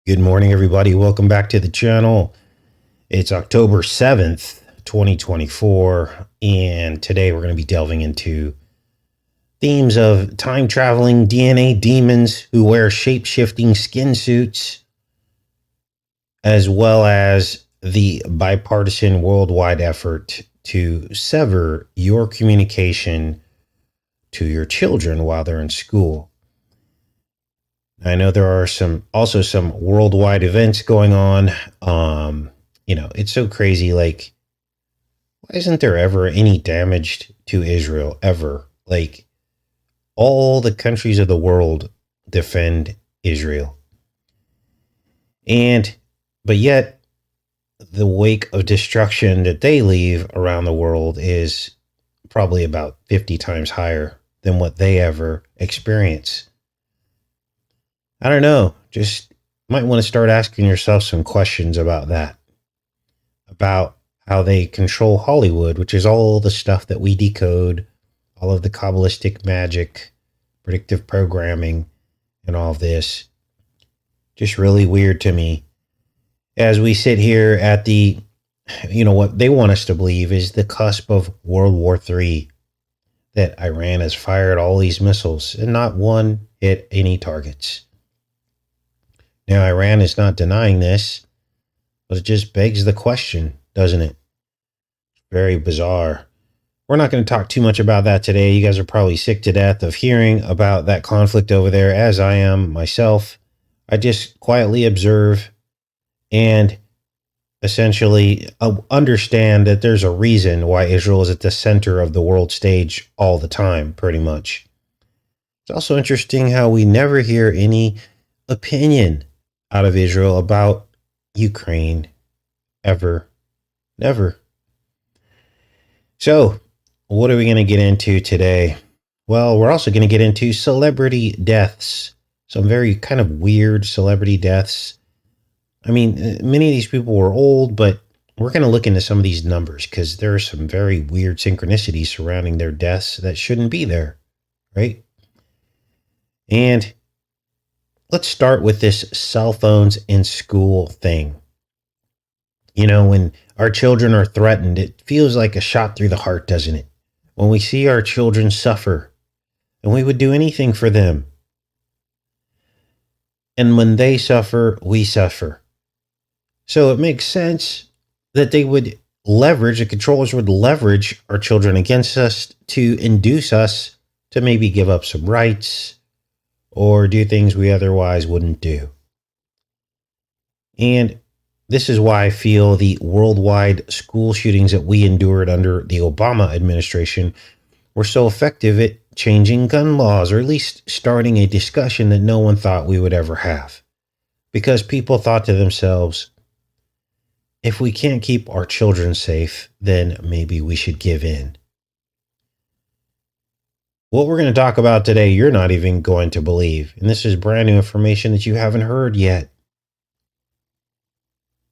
Good morning, everybody. Welcome back to the channel. It's October 7th, 2024, and today we're going to be delving into themes of time traveling DNA demons who wear shape-shifting skin suits, as well as the bipartisan worldwide effort to sever your communication to your children while they're in school. I know there are also some worldwide events going on. It's so crazy. Like, why isn't there ever any damage to Israel ever? Like, all the countries of the world defend Israel. But yet the wake of destruction that they leave around the world is probably about 50 times higher than what they ever experience. I don't know. Just might want to start asking yourself some questions about that, about how they control Hollywood, which is all the stuff that we decode, all of the Kabbalistic magic, predictive programming, and all of this. Just really weird to me. As we sit here at what they want us to believe is the cusp of World War III, that Iran has fired all these missiles and not one hit any targets. Now, Iran is not denying this, but it just begs the question, doesn't it? Very bizarre. We're not going to talk too much about that today. You guys are probably sick to death of hearing about that conflict over there, as I am myself. I just quietly observe and essentially understand that there's a reason why Israel is at the center of the world stage all the time, pretty much. It's also interesting how we never hear any opinion out of Israel about Ukraine, ever. Never. So, what are we going to get into today? Well, we're also going to get into celebrity deaths. Some very kind of weird celebrity deaths. I mean, many of these people were old, but we're going to look into some of these numbers because there are some very weird synchronicities surrounding their deaths that shouldn't be there, right? And let's start with this cell phones in school thing. When our children are threatened, it feels like a shot through the heart, doesn't it? When we see our children suffer, and we would do anything for them. And when they suffer, we suffer. So it makes sense that the controllers would leverage our children against us to induce us to maybe give up some rights or do things we otherwise wouldn't do. And this is why I feel the worldwide school shootings that we endured under the Obama administration were so effective at changing gun laws, or at least starting a discussion that no one thought we would ever have. Because people thought to themselves, if we can't keep our children safe, then maybe we should give in. What we're going to talk about today, you're not even going to believe. And this is brand new information that you haven't heard yet.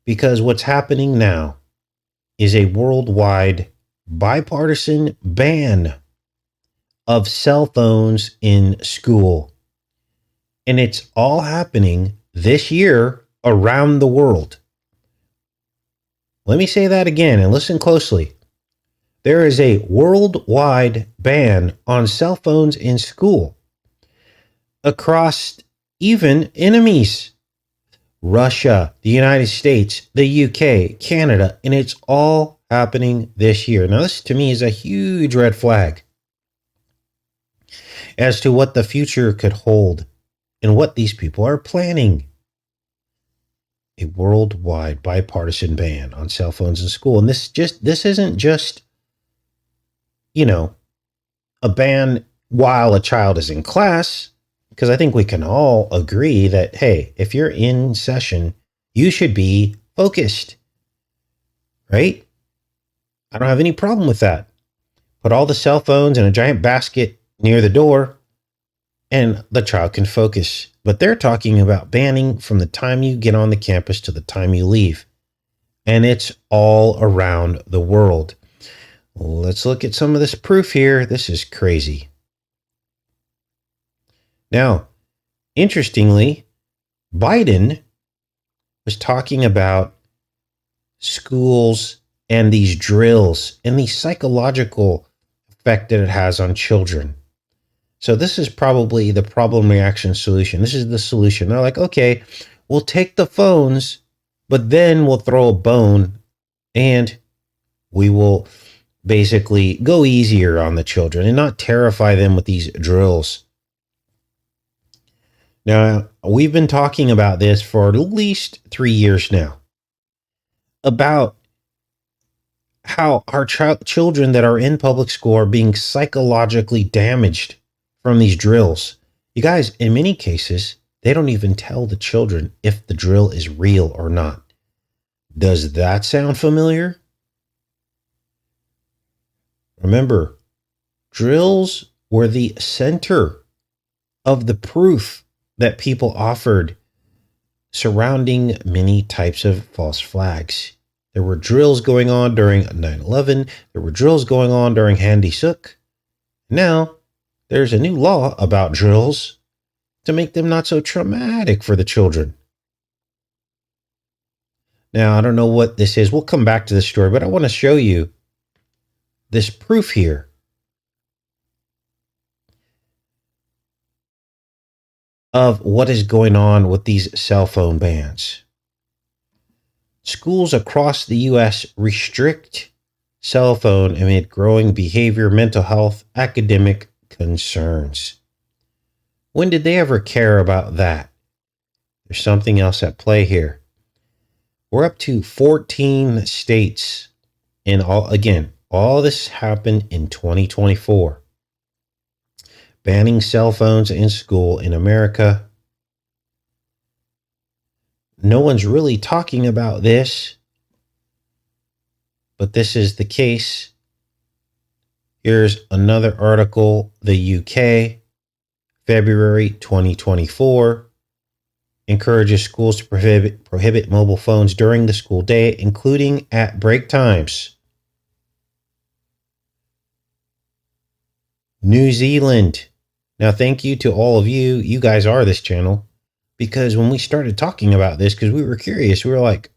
Because what's happening now is a worldwide bipartisan ban of cell phones in school. And it's all happening this year around the world. Let me say that again and listen closely. There is a worldwide ban on cell phones in school across even enemies. Russia, the United States, the UK, Canada, and it's all happening this year. Now, this to me is a huge red flag as to what the future could hold and what these people are planning. A worldwide bipartisan ban on cell phones in school. And this isn't just, a ban while a child is in class, because I think we can all agree that, hey, if you're in session, you should be focused, right? I don't have any problem with that. Put all the cell phones in a giant basket near the door and the child can focus. But they're talking about banning from the time you get on the campus to the time you leave. And it's all around the world. Let's look at some of this proof here. This is crazy. Now, interestingly, Biden was talking about schools and these drills and the psychological effect that it has on children. So this is probably the problem reaction solution. This is the solution. They're like, okay, we'll take the phones, but then we'll throw a bone and we will basically go easier on the children and not terrify them with these drills. Now, we've been talking about this for at least 3 years now, about how our children that are in public school are being psychologically damaged from these drills. You guys, in many cases, they don't even tell the children if the drill is real or not. Does that sound familiar? Remember, drills were the center of the proof that people offered surrounding many types of false flags. There were drills going on during 9/11. There were drills going on during Handy Sook. Now, there's a new law about drills to make them not so traumatic for the children. Now, I don't know what this is. We'll come back to this story, but I want to show you this proof here of what is going on with these cell phone bans. Schools across the U.S. restrict cell phone amid growing behavior, mental health, academic concerns. When did they ever care about that? There's something else at play here. We're up to 14 states, and all this happened in 2024. Banning cell phones in school in America. No one's really talking about this, but this is the case. Here's another article, the UK, February 2024, encourages schools to prohibit mobile phones during the school day, including at break times. New Zealand. Now, thank you to all of you. You guys are this channel. Because when we started talking about this, because we were curious, we were like,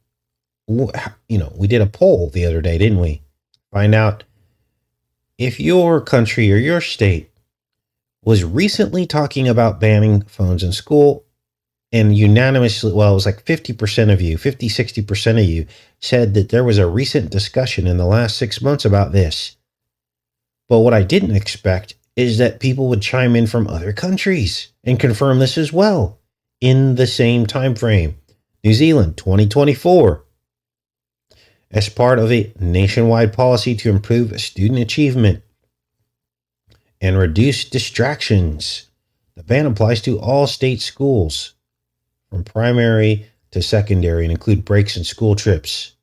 we did a poll the other day, didn't we? Find out if your country or your state was recently talking about banning phones in school, and unanimously, well, it was like 50% of you, 60% of you said that there was a recent discussion in the last 6 months about this. But what I didn't expect is that people would chime in from other countries and confirm this as well in the same time frame. New Zealand, 2024. As part of a nationwide policy to improve student achievement and reduce distractions, the ban applies to all state schools, from primary to secondary, and include breaks and school trips.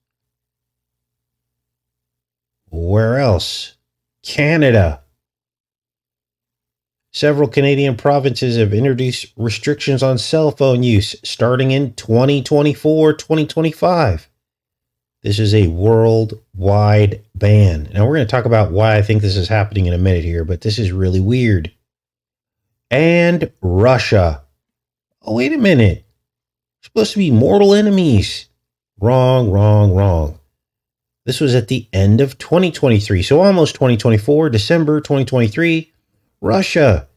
Where else? Canada. Several Canadian provinces have introduced restrictions on cell phone use starting in 2024-2025. This is a worldwide ban. Now, we're going to talk about why I think this is happening in a minute here, but this is really weird. And Russia. Oh, wait a minute. Supposed to be mortal enemies. Wrong. This was at the end of 2023, so almost 2024, December 2023. Russia.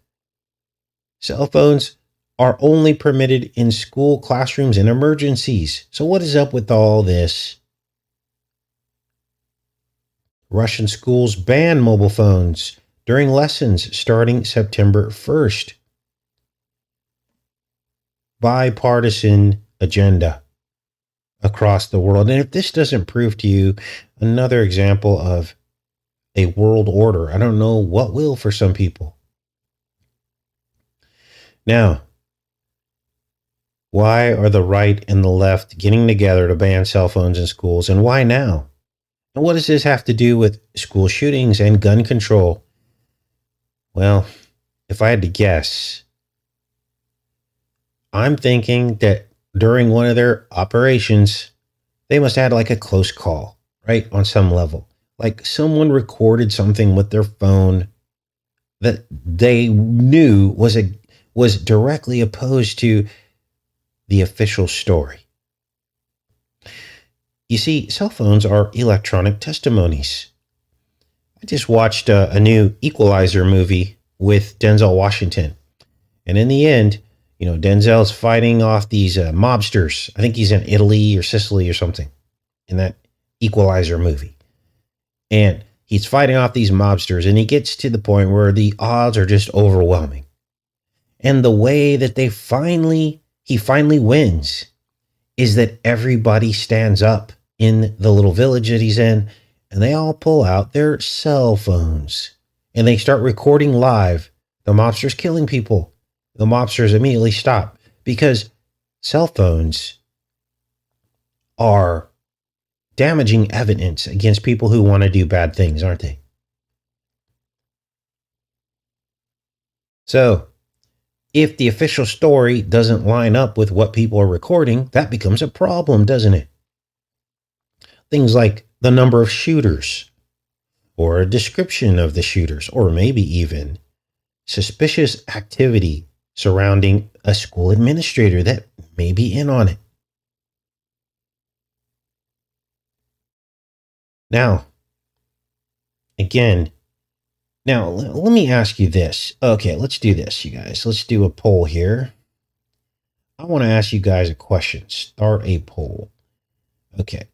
Cell phones are only permitted in school classrooms in emergencies. So what is up with all this? Russian schools ban mobile phones during lessons starting September 1st. Bipartisan agenda across the world. And if this doesn't prove to you another example of a world order, I don't know what will for some people. Now, why are the right and the left getting together to ban cell phones in schools, and why now? And what does this have to do with school shootings and gun control? Well, if I had to guess, I'm thinking that during one of their operations, they must have had like a close call, right? On some level. Like someone recorded something with their phone that they knew was directly opposed to the official story. You see, cell phones are electronic testimonies. I just watched a new Equalizer movie with Denzel Washington. And in the end, Denzel's fighting off these mobsters. I think he's in Italy or Sicily or something in that Equalizer movie. And he's fighting off these mobsters, and he gets to the point where the odds are just overwhelming. And the way that he finally wins is that everybody stands up in the little village that he's in, and they all pull out their cell phones and they start recording live the mobsters killing people. The mobsters immediately stop because cell phones are damaging evidence against people who want to do bad things, aren't they? So, if the official story doesn't line up with what people are recording, that becomes a problem, doesn't it? Things like the number of shooters, or a description of the shooters, or maybe even suspicious activity surrounding a school administrator that may be in on it. Now, again, let me ask you this. Okay, let's do this, you guys. Let's do a poll here. I want to ask you guys a question. Start a poll. Okay.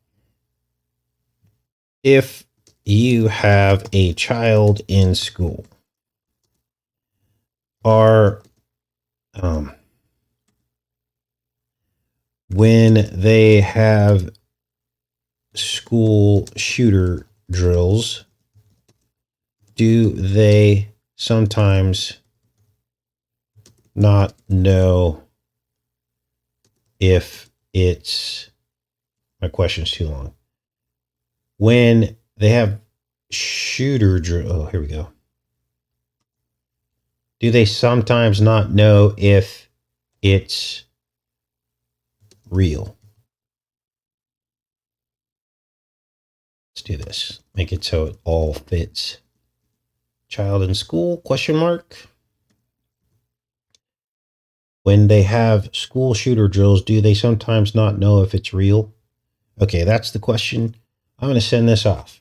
If you have a child in school, when they have school shooter drills, do they sometimes not know if it's, my question's too long. When they have shooter drill, oh, here we go. Do they sometimes not know if it's real? Let's do this. Make it so it all fits. Child in school, question mark. When they have school shooter drills, do they sometimes not know if it's real? Okay, that's the question. I'm going to send this off.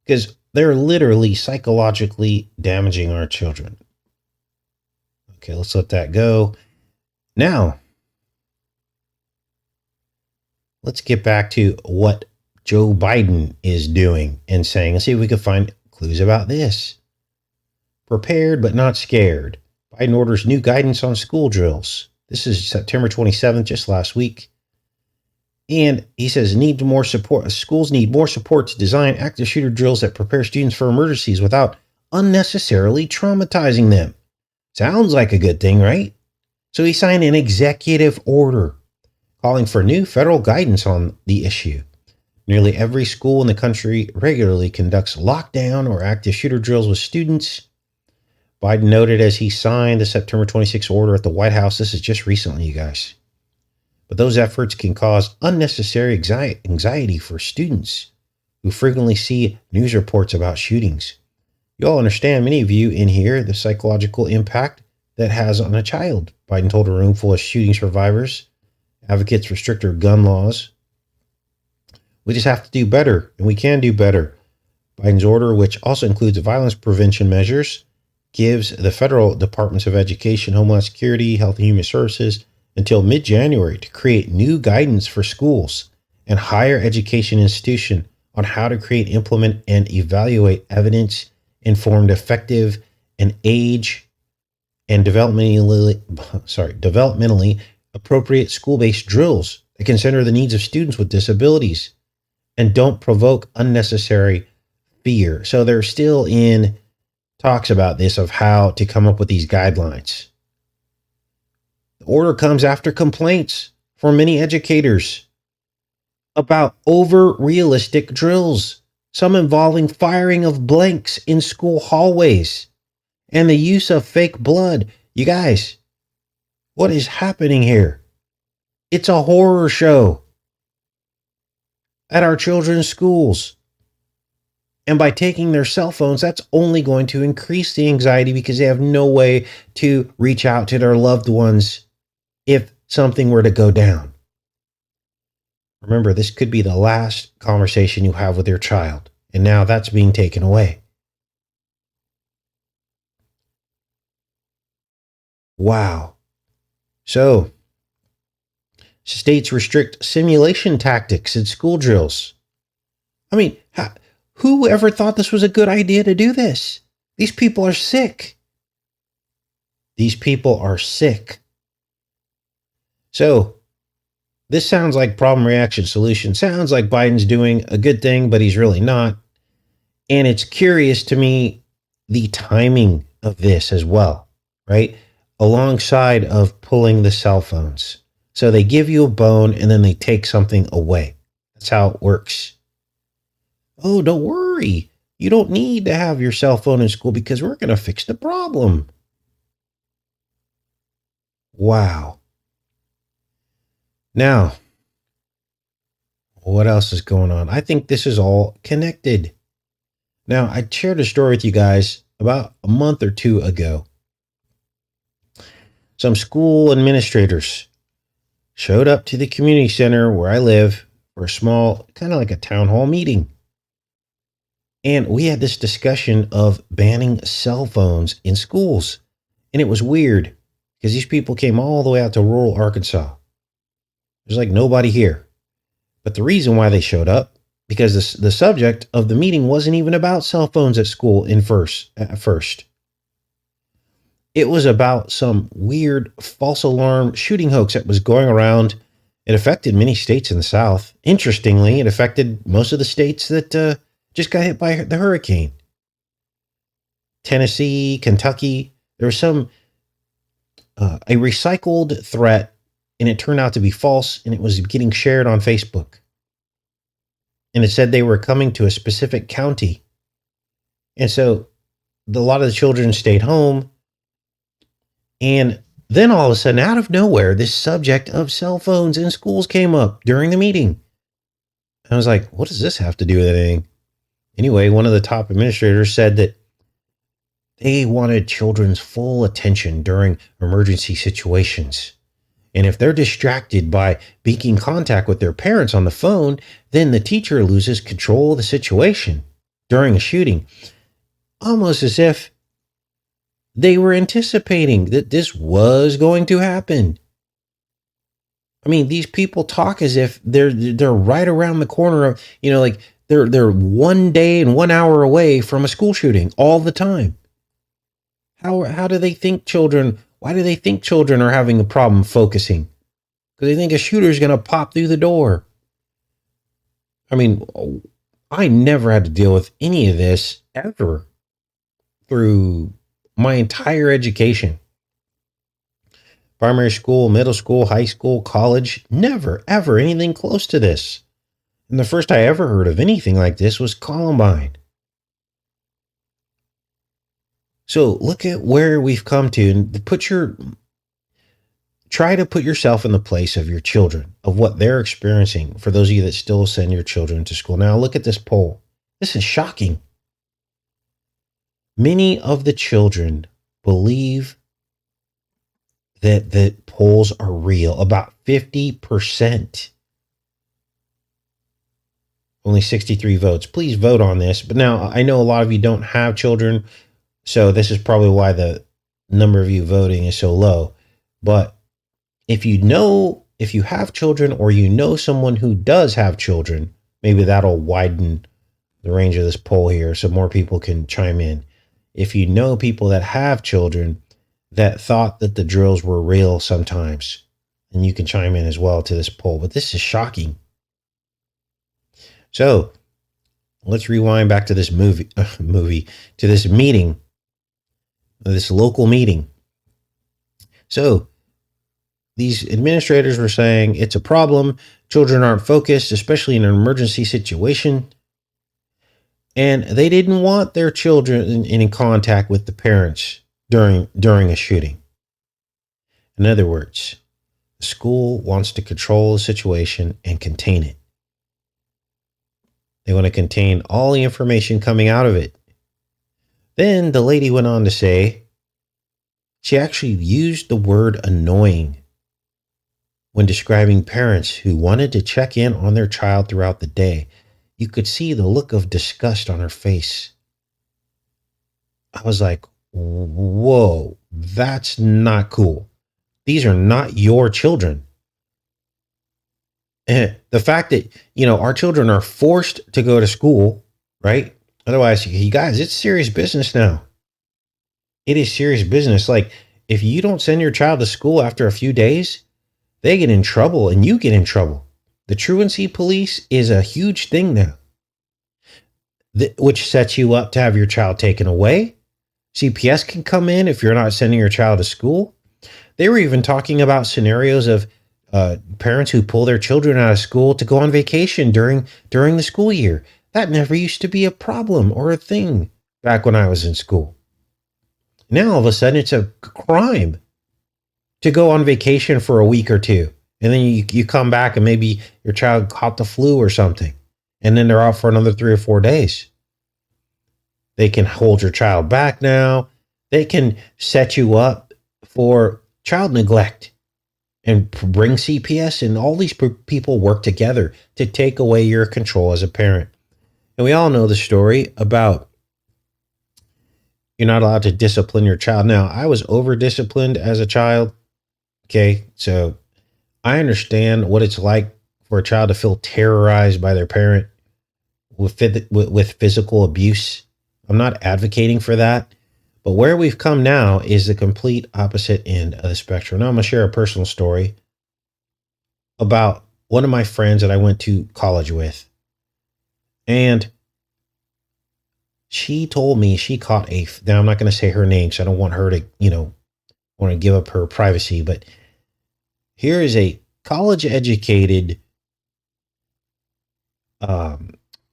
Because they're literally psychologically damaging our children. Okay, let's let that go. Now, let's get back to what Joe Biden is doing and saying. Let's see if we can find clues about this. Prepared but not scared. Biden orders new guidance on school drills. This is September 27th, just last week. And he says need more support. Schools need more support to design active shooter drills that prepare students for emergencies without unnecessarily traumatizing them. Sounds like a good thing, right? So he signed an executive order calling for new federal guidance on the issue. Nearly every school in the country regularly conducts lockdown or active shooter drills with students. Biden noted as he signed the September 26th order at the White House. This is just recently, you guys. But those efforts can cause unnecessary anxiety for students who frequently see news reports about shootings. You all understand, many of you in here, the psychological impact that has on a child. Biden told a room full of shooting survivors, advocates for stricter gun laws. We just have to do better, and we can do better. Biden's order, which also includes violence prevention measures, gives the federal departments of education, Homeland Security, Health and Human Services until mid-January to create new guidance for schools and higher education institutions on how to create, implement, and evaluate evidence-informed, effective, and age and developmentally appropriate school-based drills that consider the needs of students with disabilities and don't provoke unnecessary fear. So they're still in talks about this, of how to come up with these guidelines. The order comes after complaints from many educators about over-realistic drills, some involving firing of blanks in school hallways and the use of fake blood. You guys, what is happening here? It's a horror show at our children's schools. And by taking their cell phones, that's only going to increase the anxiety because they have no way to reach out to their loved ones if something were to go down. Remember, this could be the last conversation you have with your child, and now that's being taken away. Wow. So, states restrict simulation tactics in school drills. I mean, who ever thought this was a good idea to do this? These people are sick. These people are sick. So, this sounds like problem, reaction, solution. Sounds like Biden's doing a good thing, but he's really not. And it's curious to me the timing of this as well, right? Alongside of pulling the cell phones. So they give you a bone and then they take something away. That's how it works. Oh, don't worry. You don't need to have your cell phone in school because we're going to fix the problem. Wow. Now, what else is going on? I think this is all connected. Now, I shared a story with you guys about a month or two ago. Some school administrators showed up to the community center where I live for a small, kind of like a town hall meeting. And we had this discussion of banning cell phones in schools. And it was weird because these people came all the way out to rural Arkansas. There's like nobody here. But the reason why they showed up, because the subject of the meeting wasn't even about cell phones at school at first. It was about some weird false alarm shooting hoax that was going around. It affected many states in the South. Interestingly, it affected most of the states that just got hit by the hurricane. Tennessee, Kentucky. There was a recycled threat, and it turned out to be false, and it was getting shared on Facebook. And it said they were coming to a specific county. And so a lot of the children stayed home. And then all of a sudden, out of nowhere, this subject of cell phones in schools came up during the meeting. I was like, what does this have to do with anything? Anyway, one of the top administrators said that they wanted children's full attention during emergency situations. And if they're distracted by making contact with their parents on the phone, then the teacher loses control of the situation during a shooting. Almost as if they were anticipating that this was going to happen. I mean, these people talk as if they're right around the corner of, like they're 1 day and 1 hour away from a school shooting all the time. How do they think children? Why do they think children are having a problem focusing? Because they think a shooter is going to pop through the door. I mean, I never had to deal with any of this ever through my entire education. Primary school, middle school, high school, college, never, ever anything close to this. And the first I ever heard of anything like this was Columbine. So look at where we've come to, and try to put yourself in the place of your children, of what they're experiencing. For those of you that still send your children to school. Now look at this poll. This is shocking. Many of the children believe that the polls are real. About 50%. Only 63 votes. Please vote on this. But now I know a lot of you don't have children, so this is probably why the number of you voting is so low. But if you have children, or you know someone who does have children, maybe that'll widen the range of this poll here so more people can chime in. If you know people that have children that thought that the drills were real sometimes, and you can chime in as well to this poll. But this is shocking. So let's rewind back to this to this meeting, this local meeting. So these administrators were saying it's a problem. Children aren't focused, especially in an emergency situation. And they didn't want their children in contact with the parents during a shooting. In other words, the school wants to control the situation and contain it. They want to contain all the information coming out of it. Then the lady went on to say, she actually used the word annoying when describing parents who wanted to check in on their child throughout the day. You could see the look of disgust on her face. I was like, whoa, that's not cool. These are not your children. And the fact that, our children are forced to go to school, right? Otherwise, you guys, it's serious business now. It is serious business. Like, if you don't send your child to school after a few days, they get in trouble and you get in trouble. The truancy police is a huge thing now, which sets you up to have your child taken away. CPS can come in if you're not sending your child to school. They were even talking about scenarios of parents who pull their children out of school to go on vacation during the school year. That never used to be a problem or a thing back when I was in school. Now all of a sudden it's a crime to go on vacation for a week or two. And then you come back and maybe your child caught the flu or something. And then they're out for another 3 or 4 days. They can hold your child back now. They can set you up for child neglect and bring CPS, and all these people work together to take away your control as a parent. And we all know the story about you're not allowed to discipline your child. Now, I was over disciplined as a child. Okay. So I understand what it's like for a child to feel terrorized by their parent with physical abuse. I'm not advocating for that. But where we've come now is the complete opposite end of the spectrum. Now I'm going to share a personal story about one of my friends that I went to college with. And she told me she caught now I'm not going to say her name, so I don't want her to, want to give up her privacy. But here is a college educated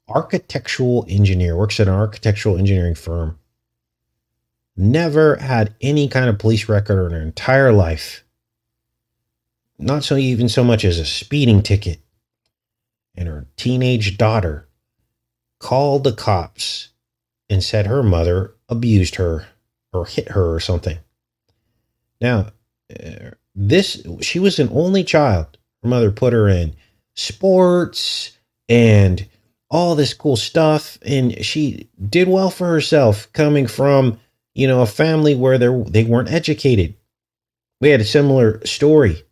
architectural engineer, works at an architectural engineering firm. Never had any kind of police record in her entire life. Not even so much as a speeding ticket. And her teenage daughter called the cops and said her mother abused her or hit her or something. Now, she was an only child. Her mother put her in sports and all this cool stuff. And she did well for herself coming from, a family where they weren't educated. We had a similar story,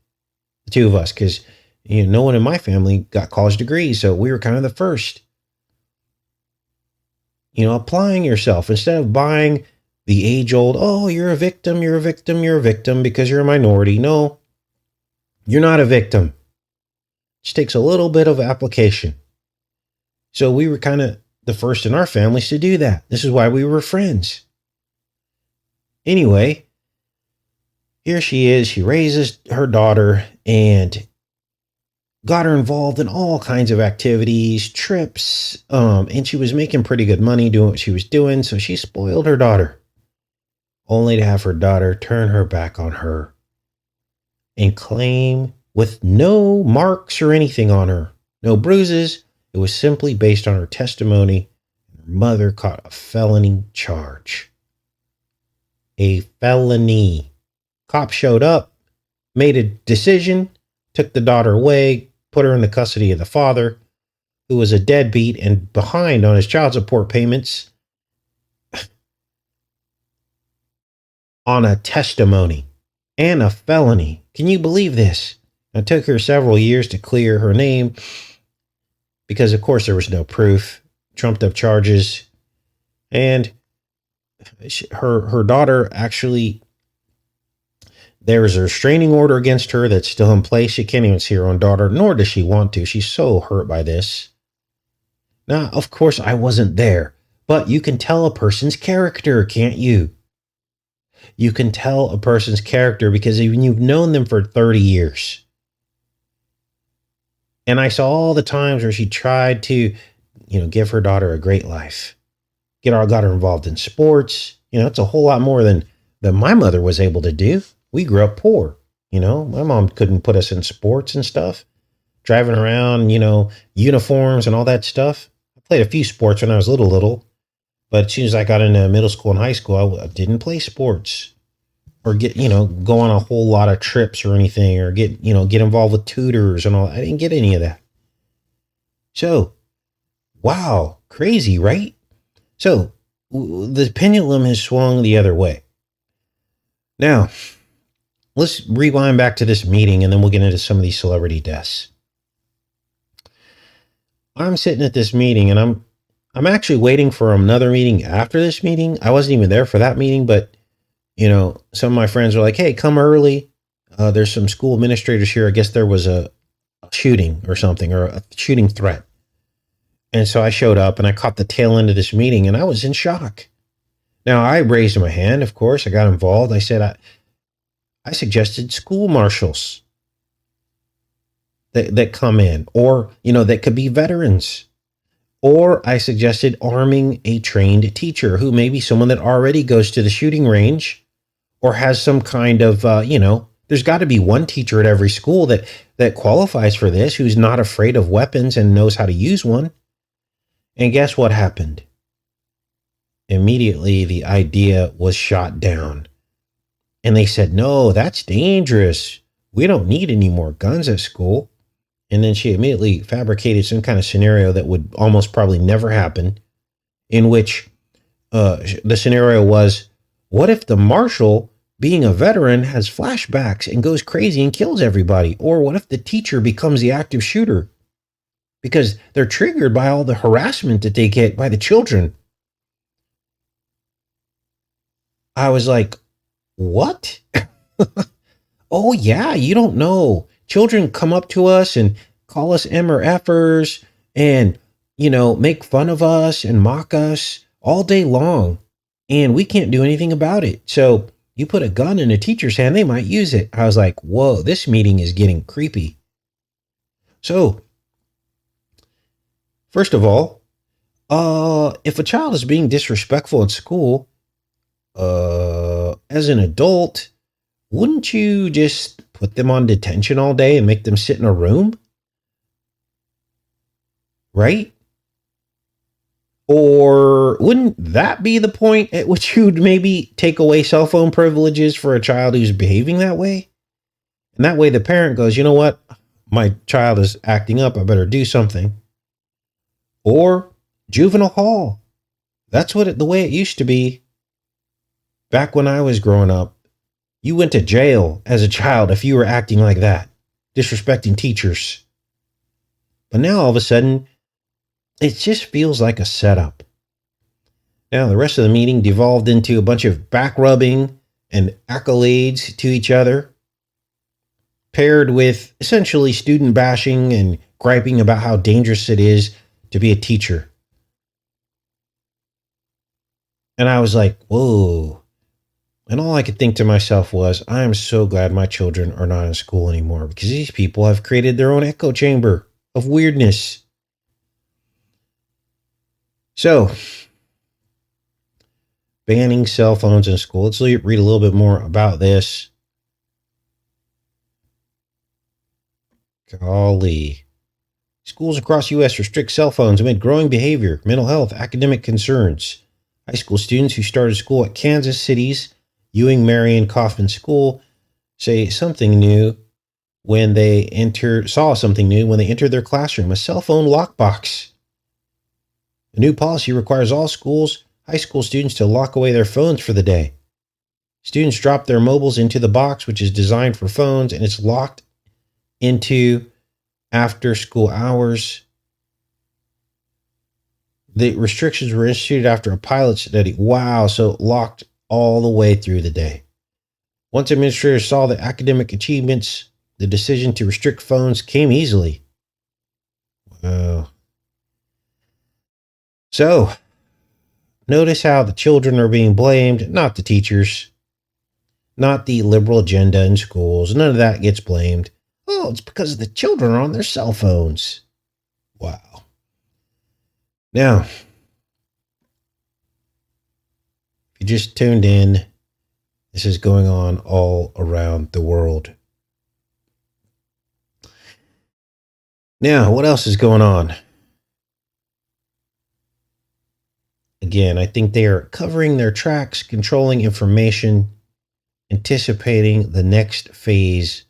the two of us, because no one in my family got college degrees, so we were kind of the first. Applying yourself instead of buying the age-old, oh, you're a victim because you're a minority. No, you're not a victim. It just takes a little bit of application. So we were kind of the first in our families to do that. This is why we were friends. Anyway, here she is. She raises her daughter and got her involved in all kinds of activities, trips, and she was making pretty good money doing what she was doing. So she spoiled her daughter, only to have her daughter turn her back on her and claim, with no marks or anything on her, no bruises. It was simply based on her testimony. Her mother caught a felony charge. A felony. Cop showed up, made a decision, took the daughter away, put her in the custody of the father, who was a deadbeat and behind on his child support payments on a testimony and a felony. Can you believe this? It took her several years to clear her name because, of course, there was no proof, trumped up charges, and her daughter actually, there is a restraining order against her that's still in place. She can't even see her own daughter, nor does she want to. She's so hurt by this. Now, of course, I wasn't there, but you can tell a person's character, can't you? You can tell a person's character because even you've known them for 30 years. And I saw all the times where she tried to, give her daughter a great life. Got her involved in sports. It's a whole lot more than my mother was able to do. We grew up poor. My mom couldn't put us in sports and stuff. Driving around, uniforms and all that stuff. I played a few sports when I was little. But as soon as I got into middle school and high school, I didn't play sports. or get, go on a whole lot of trips or anything, or get involved with tutors and all. I didn't get any of that. So, wow, crazy, right? So, the pendulum has swung the other way. Now, let's rewind back to this meeting and then we'll get into some of these celebrity deaths. I'm sitting at this meeting and I'm actually waiting for another meeting after this meeting. I wasn't even there for that meeting, but some of my friends were like, "Hey, come early. There's some school administrators here. I guess there was a shooting or something, or a shooting threat." And so I showed up and I caught the tail end of this meeting and I was in shock. Now I raised my hand, of course. I got involved. I said I suggested school marshals that come in, or that could be veterans. Or I suggested arming a trained teacher who may be someone that already goes to the shooting range or has some kind of, there's got to be one teacher at every school that qualifies for this, who's not afraid of weapons and knows how to use one. And guess what happened? Immediately, the idea was shot down. And they said, "No, that's dangerous. We don't need any more guns at school." And then she immediately fabricated some kind of scenario that would almost probably never happen, in which the scenario was, what if the marshal, being a veteran, has flashbacks and goes crazy and kills everybody? Or what if the teacher becomes the active shooter because they're triggered by all the harassment that they get by the children? I was like, what? Oh, yeah, you don't know. Children come up to us and call us M or F'ers and, make fun of us and mock us all day long. And we can't do anything about it. So you put a gun in a teacher's hand, they might use it. I was like, whoa, this meeting is getting creepy. So, first of all, if a child is being disrespectful at school, as an adult, wouldn't you just put them on detention all day and make them sit in a room? Right? Or wouldn't that be the point at which you'd maybe take away cell phone privileges for a child who's behaving that way? And that way the parent goes, you know what? My child is acting up. I better do something. Or juvenile hall. That's the way it used to be. Back when I was growing up, you went to jail as a child if you were acting like that, disrespecting teachers. But now all of a sudden, it just feels like a setup. Now, the rest of the meeting devolved into a bunch of back rubbing and accolades to each other, paired with essentially student bashing and griping about how dangerous it is to be a teacher. And I was like, whoa. And all I could think to myself was, I am so glad my children are not in school anymore, because these people have created their own echo chamber of weirdness. So, banning cell phones in school. Let's read a little bit more about this. Golly. Schools across the U.S. restrict cell phones amid growing behavior, mental health, academic concerns. High school students who started school at Kansas City's Ewing Marion Kaufman School say something new when they saw something new when they entered their classroom, a cell phone lockbox. The new policy requires all high school students to lock away their phones for the day. Students drop their mobiles into the box, which is designed for phones, and it's locked into after school hours. The restrictions were instituted after a pilot study. Wow, so locked all the way through the day. Once administrators saw the academic achievements, the decision to restrict phones came easily. Wow. So, notice how the children are being blamed, not the teachers, not the liberal agenda in schools. None of that gets blamed. Oh, it's because the children are on their cell phones. Wow. Now, if you just tuned in, this is going on all around the world. Now, what else is going on? Again, I think they are covering their tracks, controlling information, anticipating the next phase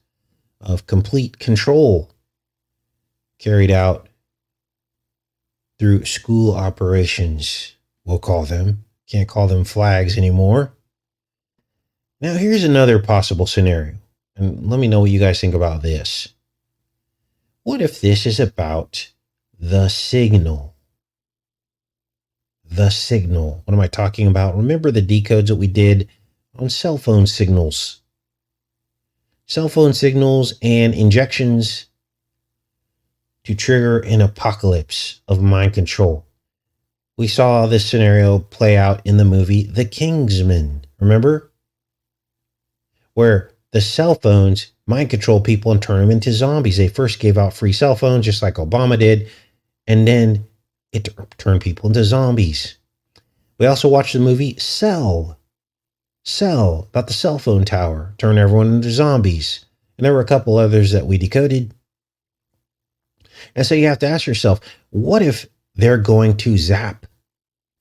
of complete control carried out through school operations, we'll call them. Can't call them flags anymore. Now, here's another possible scenario, and let me know what you guys think about this. What if this is about the signal? The signal. What am I talking about? Remember the decodes that we did on cell phone signals? Cell phone signals and injections to trigger an apocalypse of mind control. We saw this scenario play out in the movie The Kingsman. Remember? Where the cell phones mind control people and turn them into zombies. They first gave out free cell phones, just like Obama did, and then it turned people into zombies. We also watched the movie Cell, about the cell phone tower, turn everyone into zombies. And there were a couple others that we decoded. And so you have to ask yourself, what if they're going to zap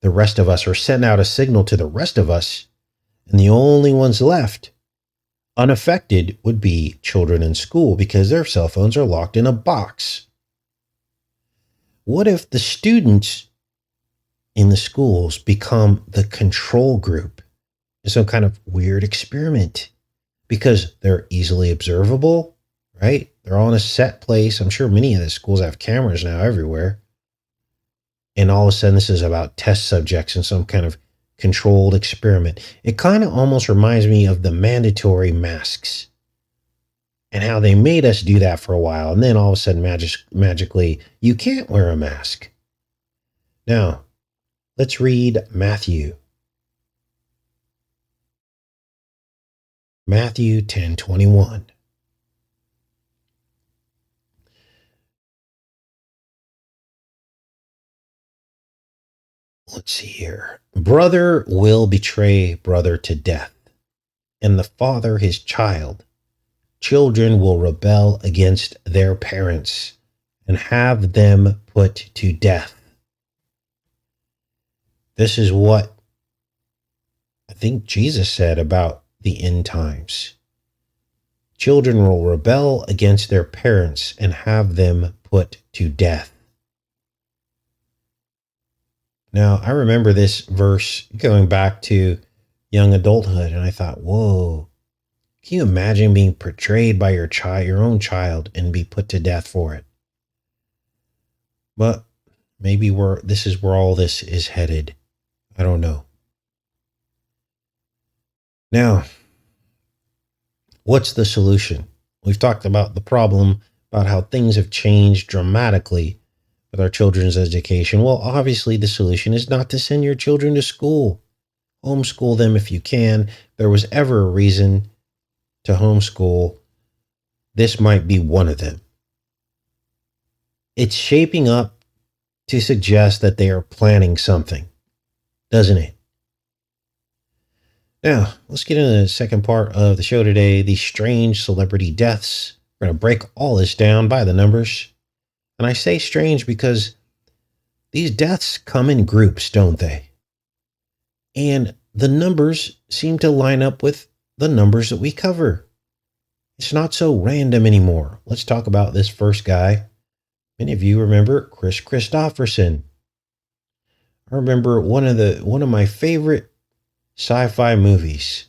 the rest of us or send out a signal to the rest of us, and the only ones left unaffected would be children in school because their cell phones are locked in a box? What if the students in the schools become the control group in some kind of weird experiment because they're easily observable, right? They're all in a set place. I'm sure many of the schools have cameras now everywhere. And all of a sudden, this is about test subjects in some kind of controlled experiment. It kind of almost reminds me of the mandatory masks and how they made us do that for a while. And then all of a sudden, magically, you can't wear a mask. Now, let's read Matthew. Matthew 10:21. Let's see here. Brother will betray brother to death, and the father his child. Children will rebel against their parents and have them put to death. This is what I think Jesus said about the end times. Children will rebel against their parents and have them put to death. Now, I remember this verse going back to young adulthood, and I thought, whoa, can you imagine being portrayed by your own child, and be put to death for it? But maybe this is where all this is headed. I don't know. Now, what's the solution? We've talked about the problem, about how things have changed dramatically with our children's education. Well, obviously, the solution is not to send your children to school. Homeschool them if you can. If there was ever a reason to homeschool, this might be one of them. It's shaping up to suggest that they are planning something, doesn't it? Now, let's get into the second part of the show today, the strange celebrity deaths. We're going to break all this down by the numbers. And I say strange because these deaths come in groups, don't they? And the numbers seem to line up with the numbers that we cover. It's not so random anymore. Let's talk about this first guy. Many of you remember Kris Kristofferson. I remember one of my favorite sci-fi movies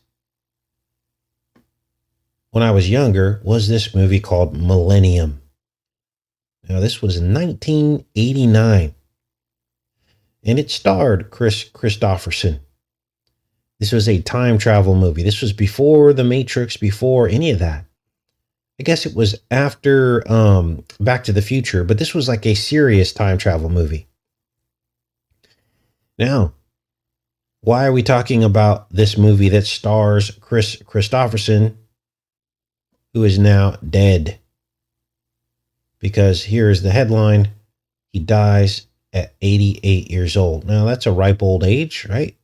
when I was younger was this movie called Millennium. Now, this was 1989, and it starred Kris Kristofferson. This was a time travel movie. This was before The Matrix, before any of that. I guess it was after Back to the Future, but this was like a serious time travel movie. Now, why are we talking about this movie that stars Kris Kristofferson, who is now dead? Because here is the headline. He dies at 88 years old. Now, that's a ripe old age, right?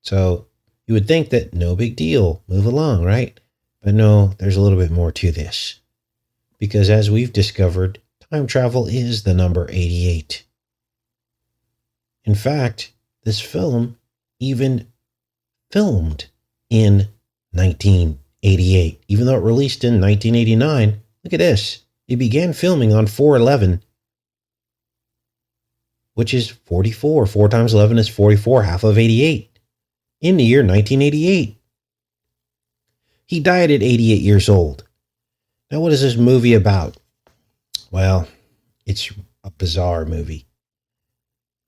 So you would think that no big deal, move along, right? But no, there's a little bit more to this. Because as we've discovered, time travel is the number 88. In fact, this film even filmed in 19 88. Even though it released in 1989, look at this. It began filming on 4/11, which is 44. 4 times 11 is 44, half of 88, in the year 1988. He died at 88 years old. Now, what is this movie about? Well, it's a bizarre movie.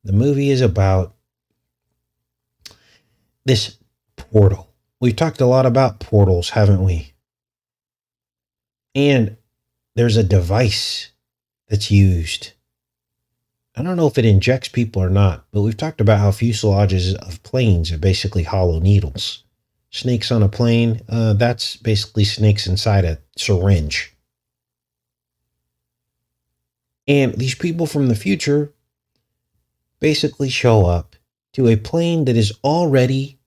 The movie is about this portal. We've talked a lot about portals, haven't we? And there's a device that's used. I don't know if it injects people or not, but we've talked about how fuselages of planes are basically hollow needles. Snakes on a plane, that's basically snakes inside a syringe. And these people from the future basically show up to a plane that is already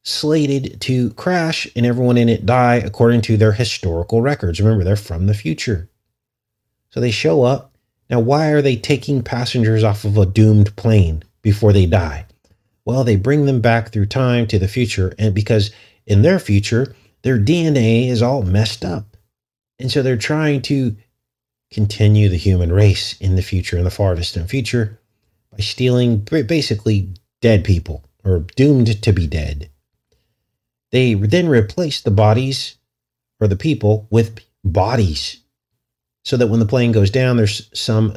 slated to crash and everyone in it die according to their historical records. Remember, they're from the future. So they show up. Now, why are they taking passengers off of a doomed plane before they die? Well, they bring them back through time to the future, and because in their future, their DNA is all messed up. And so they're trying to continue the human race in the future, in the far distant future, by stealing basically dead people or doomed to be dead. They then replace the bodies or the people with bodies so that when the plane goes down, there's some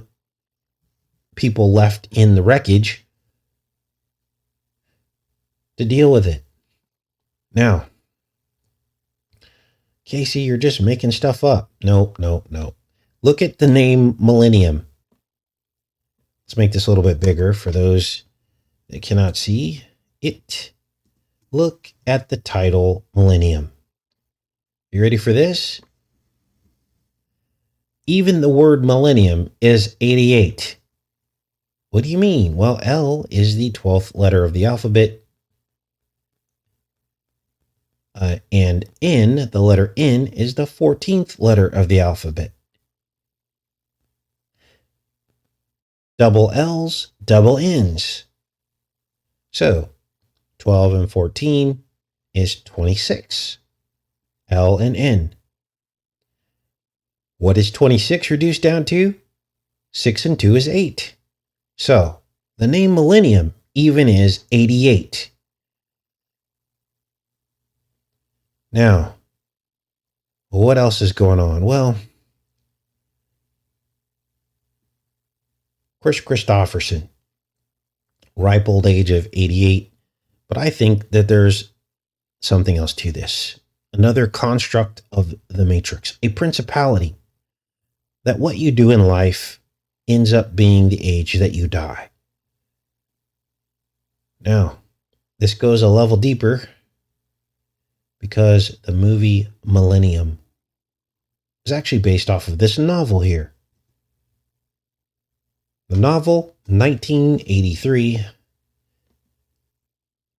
people left in the wreckage to deal with it. Now, Casey, you're just making stuff up. No. Look at the name Millennium. Let's make this a little bit bigger for those that cannot see it. Look at the title Millennium. You ready for this? Even the word millennium is 88. What do you mean? Well, L is the 12th letter of the alphabet. And N, the letter N, is the 14th letter of the alphabet. Double L's, double N's. So 12 and 14 is 26. L and N. What is 26 reduced down to? 6 and 2 is 8. So the name Millennium even is 88. Now, what else is going on? Well, Chris Christopherson, ripe old age of 88, but I think that there's something else to this. Another construct of the Matrix, a principality, that what you do in life ends up being the age that you die. Now, this goes a level deeper because the movie Millennium is actually based off of this novel here. The novel, 1983.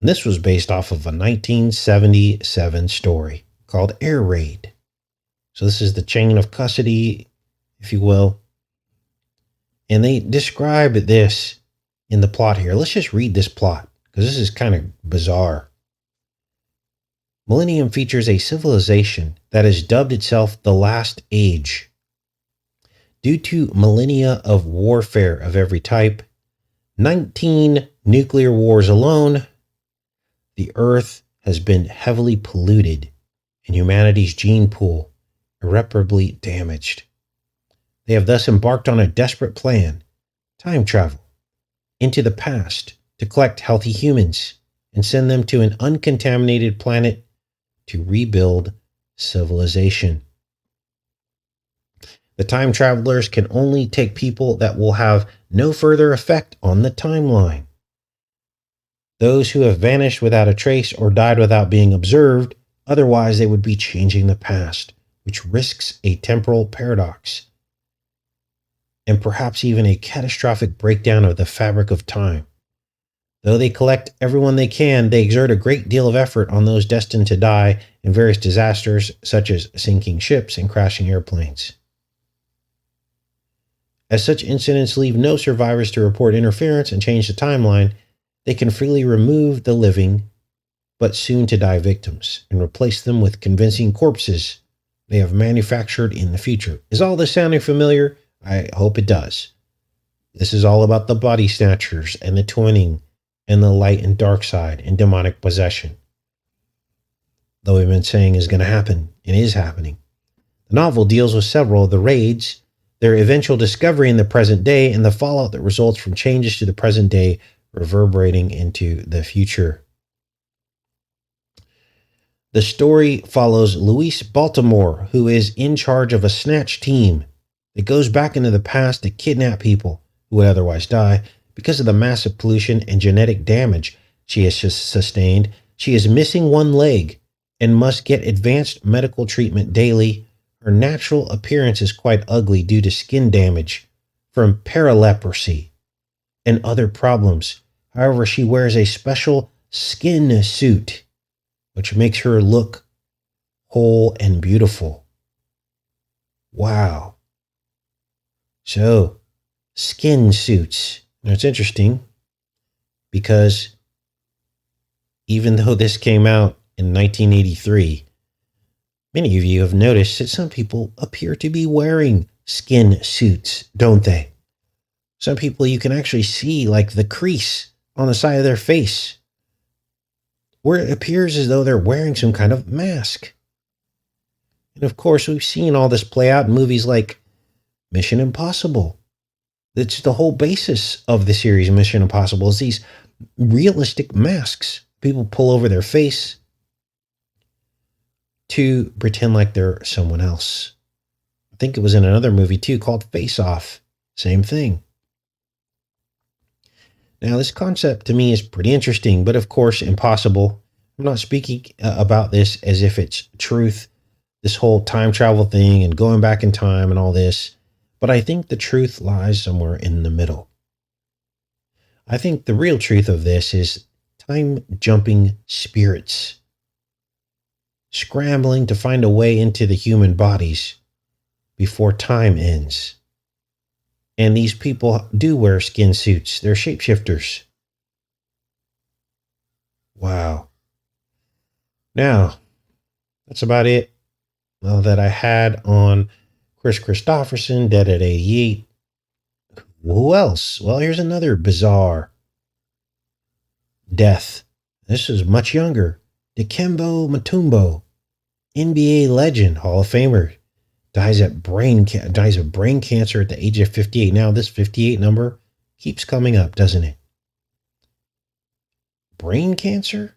And this was based off of a 1977 story called Air Raid. So this is the chain of custody, if you will. And they describe this in the plot here. Let's just read this plot because this is kind of bizarre. Millennium features a civilization that has dubbed itself the Last Age. Due to millennia of warfare of every type, 19 nuclear wars alone, the Earth has been heavily polluted and humanity's gene pool irreparably damaged. They have thus embarked on a desperate plan, time travel, into the past to collect healthy humans and send them to an uncontaminated planet to rebuild civilization. The time travelers can only take people that will have no further effect on the timeline. Those who have vanished without a trace or died without being observed, otherwise they would be changing the past, which risks a temporal paradox and perhaps even a catastrophic breakdown of the fabric of time. Though they collect everyone they can, they exert a great deal of effort on those destined to die in various disasters, such as sinking ships and crashing airplanes. As such incidents leave no survivors to report interference and change the timeline, they can freely remove the living, but soon to die victims and replace them with convincing corpses they have manufactured in the future. Is all this sounding familiar? I hope it does. This is all about the body snatchers and the twinning and the light and dark side and demonic possession. Though we've been saying is going to happen and is happening. The novel deals with several of the raids, their eventual discovery in the present day, and the fallout that results from changes to the present day reverberating into the future. The story follows Luis Baltimore, who is in charge of a snatch team that goes back into the past to kidnap people who would otherwise die because of the massive pollution and genetic damage she has sustained. She is missing one leg and must get advanced medical treatment daily. Her natural appearance is quite ugly due to skin damage from paraleprosy and other problems. However, she wears a special skin suit, which makes her look whole and beautiful. Wow. So, skin suits. Now, it's interesting because even though this came out in 1983, many of you have noticed that some people appear to be wearing skin suits, don't they? Some people you can actually see like the crease on the side of their face, where it appears as though they're wearing some kind of mask. And of course, we've seen all this play out in movies like Mission Impossible. That's the whole basis of the series Mission Impossible, is these realistic masks people pull over their face to pretend like they're someone else. I think it was in another movie too called Face Off. Same thing. Now, this concept to me is pretty interesting, but of course, impossible. I'm not speaking about this as if it's truth, this whole time travel thing and going back in time and all this, but I think the truth lies somewhere in the middle. I think the real truth of this is time jumping spirits scrambling to find a way into the human bodies before time ends. And these people do wear skin suits. They're shapeshifters. Wow. Now, that's about it that I had on Chris Christopherson, dead at 88. Who else? Well, here's another bizarre death. This is much younger. Dikembe Mutombo, NBA legend, Hall of Famer, dies of brain cancer at the age of 58. Now, this 58 number keeps coming up, doesn't it? Brain cancer?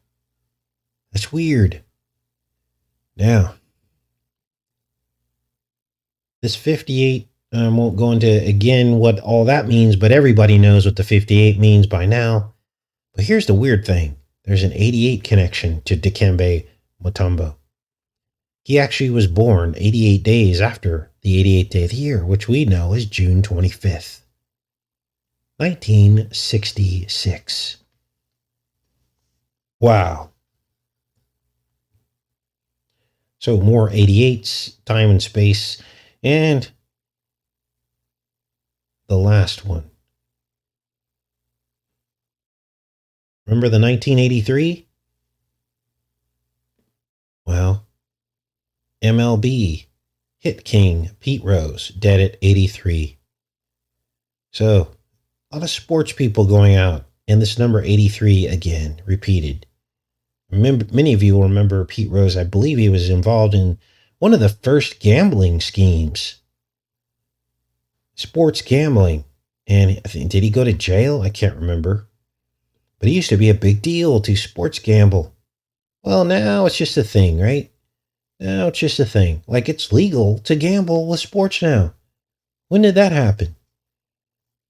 That's weird. Now, this 58, I won't go into again what all that means, but everybody knows what the 58 means by now. But here's the weird thing. There's an 88 connection to Dikembe Mutombo. He actually was born 88 days after the 88th day of the year, which we know is June 25th, 1966. Wow. So more 88s, time and space, and the last one. Remember the 1983? Well, MLB hit king Pete Rose, dead at 83. So, a lot of sports people going out, and this number 83 again, repeated. Remember, many of you will remember Pete Rose. I believe he was involved in one of the first gambling schemes. Sports gambling. And I think, did he go to jail? I can't remember. But it used to be a big deal to sports gamble. Well, now it's just a thing, right? Now it's just a thing. Like it's legal to gamble with sports now. When did that happen?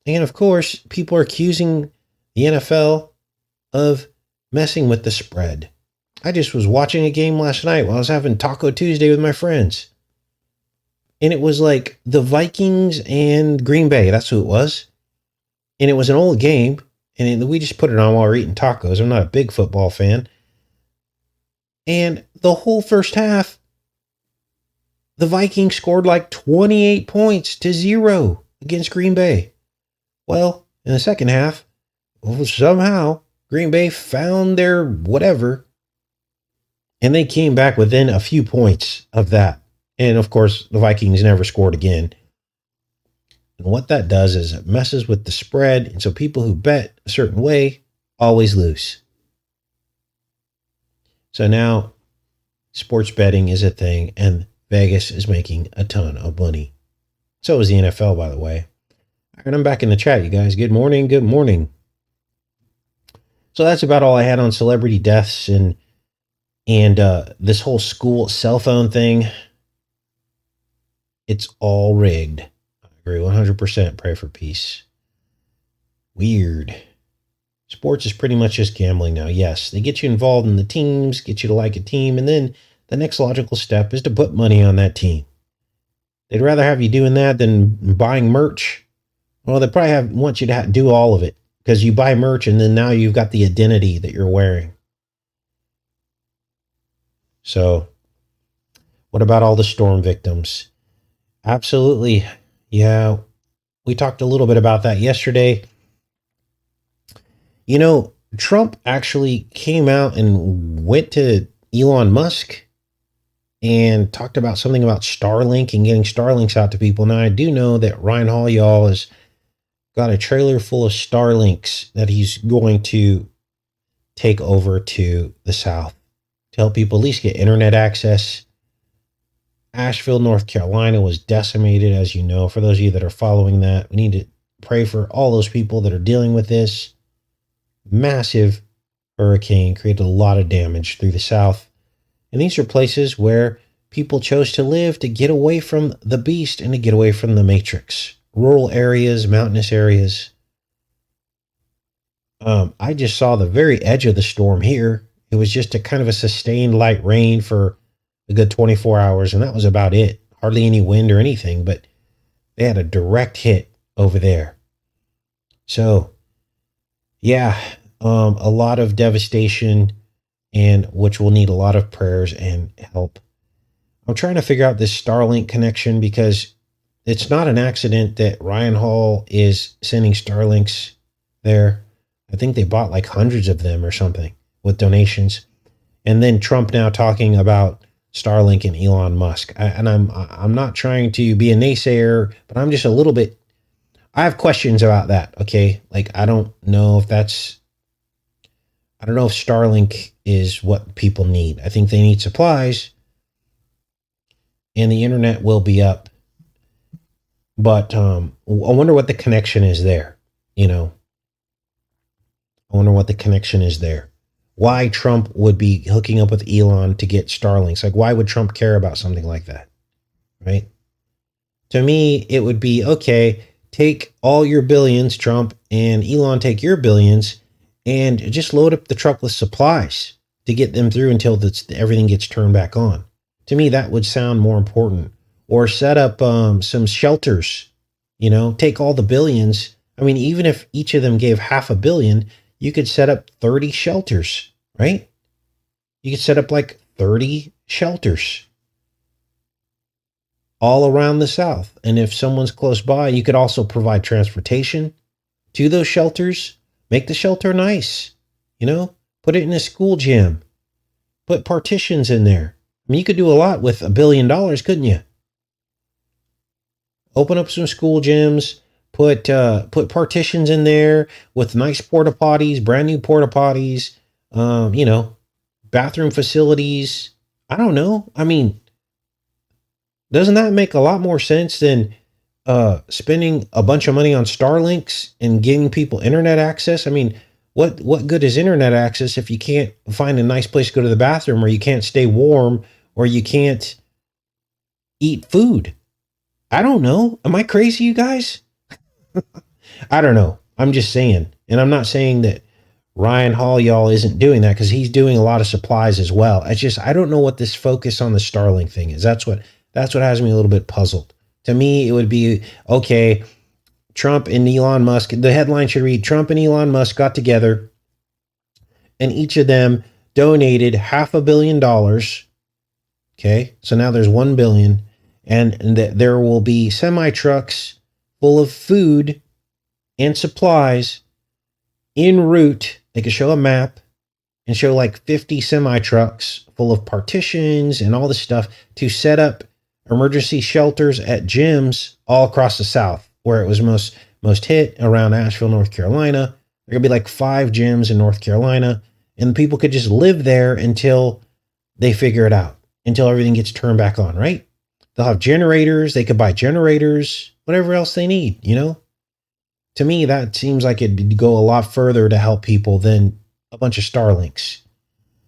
And of course, people are accusing the NFL of messing with the spread. I just was watching a game last night while I was having Taco Tuesday with my friends. And it was like the Vikings and Green Bay. That's who it was. And it was an old game. And we just put it on while we're eating tacos. I'm not a big football fan. And the whole first half, the Vikings scored like 28 points to 0 against Green Bay. Well, in the second half, somehow Green Bay found their whatever And they came back within a few points of that. And of course, the Vikings never scored again. And what that does is it messes with the spread. And so people who bet a certain way always lose. So now sports betting is a thing, and Vegas is making a ton of money. So is the NFL, by the way. All right, I'm back in the chat, you guys. Good morning. Good morning. So that's about all I had on celebrity deaths and this whole school cell phone thing. It's all rigged. I agree 100%. Pray for peace. Weird. Sports is pretty much just gambling now. Yes, they get you involved in the teams, get you to like a team, and then the next logical step is to put money on that team. They'd rather have you doing that than buying merch. Well, they probably want you to do all of it because you buy merch and then now you've got the identity that you're wearing. So, what about all the storm victims? Absolutely. Yeah, we talked a little bit about that yesterday. You know, Trump actually came out and went to Elon Musk and talked about something about Starlink and getting Starlinks out to people. Now, I do know that Ryan Hall, y'all, has got a trailer full of Starlinks that he's going to take over to the South to help people at least get internet access. Asheville, North Carolina was decimated, as you know. For those of you that are following that, we need to pray for all those people that are dealing with this. Massive hurricane created a lot of damage through the South. And these are places where people chose to live to get away from the beast and to get away from the matrix. Rural areas, mountainous areas. I just saw the very edge of the storm here. It was just a kind of a sustained light rain for a good 24 hours, and that was about it. Hardly any wind or anything, but they had a direct hit over there. So, yeah, a lot of devastation, and which will need a lot of prayers and help. I'm trying to figure out this Starlink connection because it's not an accident that Ryan Hall is sending Starlinks there. I think they bought like hundreds of them or something with donations. And then Trump now talking about Starlink and Elon Musk. I'm not trying to be a naysayer, but I'm just a little bit. I have questions about that. Okay, like I don't know if Starlink is what people need. I think they need supplies, and the internet will be up. But I wonder what the connection is there. You know, I wonder what the connection is there. Why Trump would be hooking up with Elon to get Starlinks. Like, why would Trump care about something like that? Right? To me, it would be, okay, take all your billions, Trump, and Elon take your billions, and just load up the truck with supplies to get them through until everything gets turned back on. To me, that would sound more important. Or set up some shelters, take all the billions. I mean, even if each of them gave $500 million, you could set up 30 shelters, right? You could set up like 30 shelters all around the South. And if someone's close by, you could also provide transportation to those shelters. Make the shelter nice, put it in a school gym, put partitions in there. I mean, you could do a lot with $1 billion, couldn't you? Open up some school gyms, put partitions in there with nice porta potties, brand new porta potties, bathroom facilities. I don't know. I mean, doesn't that make a lot more sense than spending a bunch of money on Starlinks and giving people internet access? I mean, what good is internet access if you can't find a nice place to go to the bathroom, or you can't stay warm, or you can't eat food? I don't know. Am I crazy, you guys? I don't know. I'm just saying. And I'm not saying that Ryan Hall, y'all, isn't doing that, because he's doing a lot of supplies as well. It's just, I don't know what this focus on the Starlink thing is. That's what has me a little bit puzzled. To me, it would be, okay, Trump and Elon Musk, the headline should read, Trump and Elon Musk got together and each of them donated $500 million. Okay, so now there's 1 billion, and there will be semi trucks full of food and supplies en route. They could show a map and show like 50 semi trucks full of partitions and all this stuff to set up emergency shelters at gyms all across the South where it was most hit around Asheville, North Carolina. There could be like 5 gyms in North Carolina, and people could just live there until they figure it out, until everything gets turned back on, right? They'll have generators. They could buy generators, whatever else they need, you know? To me, that seems like it'd go a lot further to help people than a bunch of Starlinks.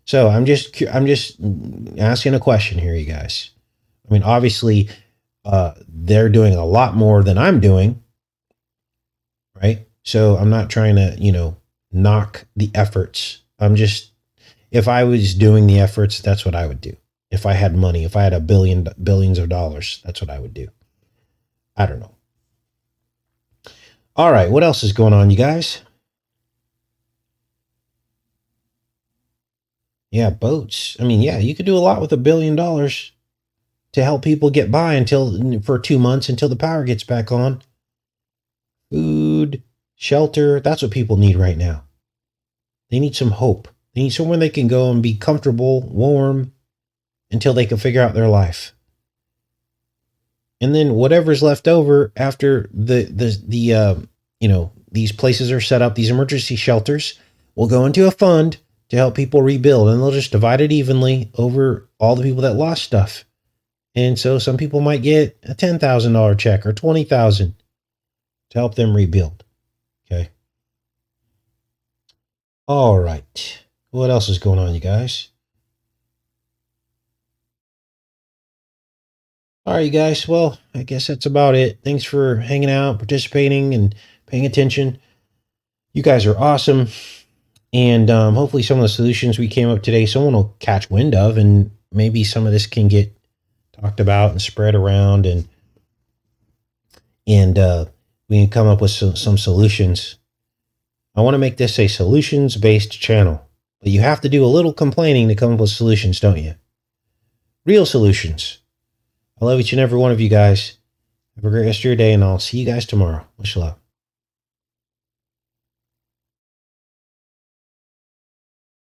So I'm just asking a question here, you guys. I mean, obviously, they're doing a lot more than I'm doing, right? So I'm not trying to, knock the efforts. If I was doing the efforts, that's what I would do. If I had money, if I had billions of dollars, that's what I would do. I don't know. All right, what else is going on, you guys? Yeah, boats. I mean, yeah, you could do a lot with $1 billion to help people get by for 2 months until the power gets back on. Food, shelter, that's what people need right now. They need some hope. They need somewhere they can go and be comfortable, warm, until they can figure out their life. And then whatever's left over after these places are set up, these emergency shelters will go into a fund to help people rebuild, and they'll just divide it evenly over all the people that lost stuff. And so some people might get a $10,000 check or $20,000 to help them rebuild. Okay. All right. What else is going on, you guys? All right, you guys. Well, I guess that's about it. Thanks for hanging out, participating, and paying attention. You guys are awesome. And hopefully some of the solutions we came up today, someone will catch wind of, and maybe some of this can get talked about and spread around, and we can come up with some solutions. I want to make this a solutions-based channel, but you have to do a little complaining to come up with solutions, don't you? Real solutions. I love each and every one of you guys. Have a great rest of your day, and I'll see you guys tomorrow. Much love.